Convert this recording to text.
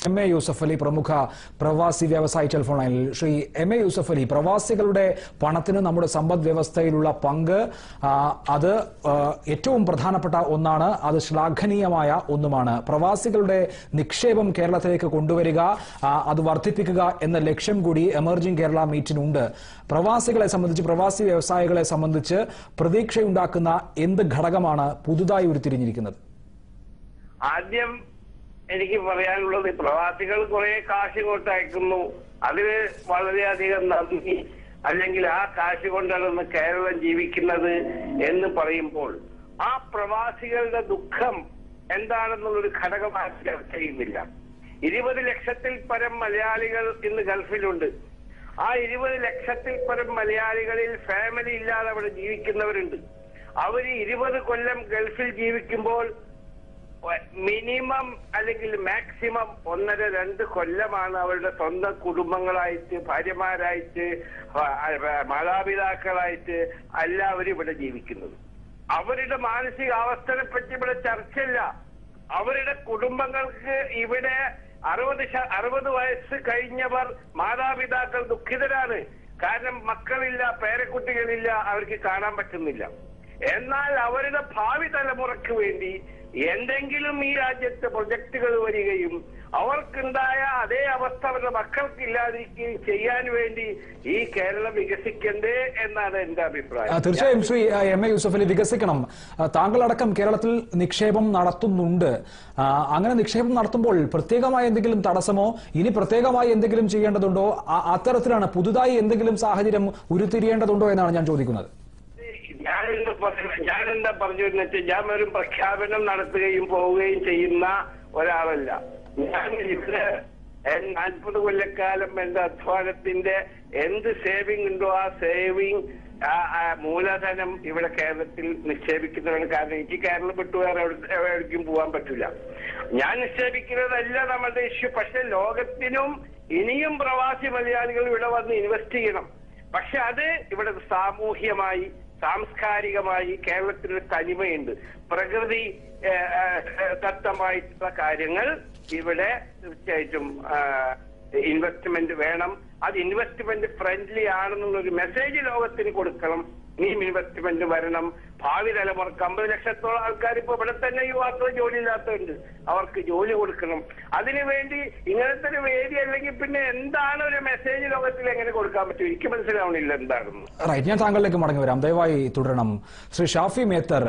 M A Yusuf Ali പ്രമുഖ പ്രവാസി വ്യവസായി ടെലിഫോൺ ലൈനിൽ. ശ്രീ എം എ യൂസഫ് അലി, പ്രവാസികളുടെ പണത്തിന് നമ്മുടെ സമ്പദ് വ്യവസ്ഥയിലുള്ള പങ്ക് അത് ഏറ്റവും പ്രധാനപ്പെട്ട ഒന്നാണ്, അത് ശ്ലാഘനീയമായ ഒന്നുമാണ്. പ്രവാസികളുടെ നിക്ഷേപം കേരളത്തിലേക്ക് കൊണ്ടുവരിക, അത് വർദ്ധിപ്പിക്കുക എന്ന ലക്ഷ്യം കൂടി എമർജിംഗ് കേരള മീറ്റിനുണ്ട്. പ്രവാസികളെ സംബന്ധിച്ച്, പ്രവാസി വ്യവസായികളെ സംബന്ധിച്ച് പ്രതീക്ഷയുണ്ടാക്കുന്ന എന്ത് ഘടകമാണ് പുതുതായി ഉരുത്തിരിഞ്ഞിരിക്കുന്നത്? ആദ്യം എനിക്ക് പറയാനുള്ളത്, പ്രവാസികൾ കുറെ കാശ് കൊണ്ട് അയക്കുന്നു, അതിന് വളരെയധികം നന്ദി. അല്ലെങ്കിൽ ആ കാശ് കൊണ്ടാണ് കേരളം ജീവിക്കുന്നത് എന്ന് പറയുമ്പോൾ ആ പ്രവാസികളുടെ ദുഃഖം എന്താണെന്നുള്ളൊരു ഘടകമായി ചർച്ച ചെയ്യുന്നില്ല. 20 ലക്ഷത്തിൽ പരം മലയാളികൾ ഇന്ന് ഗൾഫിലുണ്ട്. ആ 20 ലക്ഷത്തിൽ പരം മലയാളികളിൽ ഫാമിലി ഇല്ലാതെ അവിടെ ജീവിക്കുന്നവരുണ്ട്. അവര് 20 കൊല്ലം ഗൾഫിൽ ജീവിക്കുമ്പോൾ മിനിമം അല്ലെങ്കിൽ മാക്സിമം 1.5-2 കൊല്ലമാണ് അവരുടെ സ്വന്തം കുടുംബങ്ങളായിട്ട്, ഭാര്യമാരായിട്ട്, മാതാപിതാക്കളായിട്ട് എല്ലാവരും ഇവിടെ ജീവിക്കുന്നത്. അവരുടെ മാനസികാവസ്ഥയെ പറ്റി ഇവിടെ ചർച്ചയില്ല. അവരുടെ കുടുംബങ്ങൾക്ക് ഇവിടെ 60 വയസ്സ് കഴിഞ്ഞവർ മാതാപിതാക്കൾ ദുഃഖിതരാണ്. കാരണം മക്കളില്ല, പേരക്കുട്ടികളില്ല, അവർക്ക് കാണാൻ പറ്റുന്നില്ല. എന്നാൽ അവരുടെ ഭാവി തലമുറയ്ക്ക് വേണ്ടി എന്തെങ്കിലും ഈ രാജ്യത്ത് പ്രൊജക്ടുകൾ വരികയും അവർക്കുണ്ടായ അതേ അവസ്ഥ അവരുടെ മക്കൾക്കില്ലാതിരിക്കുകയും ചെയ്യാൻ വേണ്ടി ഈ കേരളം വികസിക്കണ്ടേ എന്നാണ് എന്റെ അഭിപ്രായം. തീർച്ചയായും ശ്രീ എം എ യൂസഫ് അലി, വികസിക്കണം. താങ്കളടക്കം കേരളത്തിൽ നിക്ഷേപം നടത്തുന്നുണ്ട്. അങ്ങനെ നിക്ഷേപം നടത്തുമ്പോൾ പ്രത്യേകമായ എന്തെങ്കിലും തടസ്സമോ ഇനി പ്രത്യേകമായി എന്തെങ്കിലും ചെയ്യേണ്ടതുണ്ടോ? അത്തരത്തിലാണ് പുതുതായി എന്തെങ്കിലും സാഹചര്യം ഉരുത്തിരിയേണ്ടതുണ്ടോ എന്നാണ് ഞാൻ ചോദിക്കുന്നത്. ഞാനെന്താ പറഞ്ഞതെന്ന് വെച്ചാൽ, ഞാൻ ഒരു പ്രഖ്യാപനം നടത്തുകയും പോവുകയും ചെയ്യുന്ന ഒരാളല്ല. ഞാൻ ഇവിടെ 40 കൊല്ലക്കാലം എന്റെ അധ്വാനത്തിന്റെ എന്ത് സേവിംഗ് ഉണ്ടോ ആ സേവിംഗ് മൂലധനം ഇവിടെ കേരളത്തിൽ നിക്ഷേപിക്കുന്നതാണ്. കാരണം എനിക്ക് കേരളം വിട്ടു വേറെ എവിടേക്കും പോകാൻ പറ്റില്ല. ഞാൻ നിക്ഷേപിക്കുന്നതല്ല നമ്മുടെ ഇഷ്യൂ. പക്ഷെ ലോകത്തിനും ഇനിയും പ്രവാസി മലയാളികൾ ഇവിടെ വന്ന് ഇൻവെസ്റ്റ് ചെയ്യണം. പക്ഷെ അത് ഇവിടെ സാമൂഹ്യമായി, സാംസ്കാരികമായി കേരളത്തിനൊരു തനിമയുണ്ട്. പ്രകൃതി ദത്തമായിട്ടുള്ള കാര്യങ്ങൾ ഇവിടെ തീർച്ചയായിട്ടും ഇൻവെസ്റ്റ്മെന്റ് വേണം. അത് ഇൻവെസ്റ്റ്മെന്റ് ഫ്രണ്ട്ലി ആണെന്നുള്ളൊരു മെസ്സേജ് ലോകത്തിന് കൊടുക്കണം. ഇനിയും ഇൻവെസ്റ്റ്മെന്റ് വരണം. ഭാവി തലമുറക്ക് 50 ലക്ഷത്തോളം ആൾക്കാർ ഇപ്പൊ ഇവിടെ തന്നെ യുവാക്കൾ ജോലി ഇല്ലാത്തതുണ്ട്. അവർക്ക് ജോലി കൊടുക്കണം. അതിനുവേണ്ടി ഇങ്ങനത്തെ ഒരു വേദി അല്ലെങ്കിൽ പിന്നെ എന്താണ് ഒരു മെസ്സേജ് ലോകത്തിൽ എങ്ങനെ കൊടുക്കാൻ പറ്റും? എനിക്ക് മനസ്സിലാവണില്ല എന്താണെന്ന്. റൈറ്റ്, ഞാൻ താങ്കളിലേക്ക് മടങ്ങി വരാം. ദയവായി തുടരണം. ശ്രീ ഷാഫി മേത്തർ,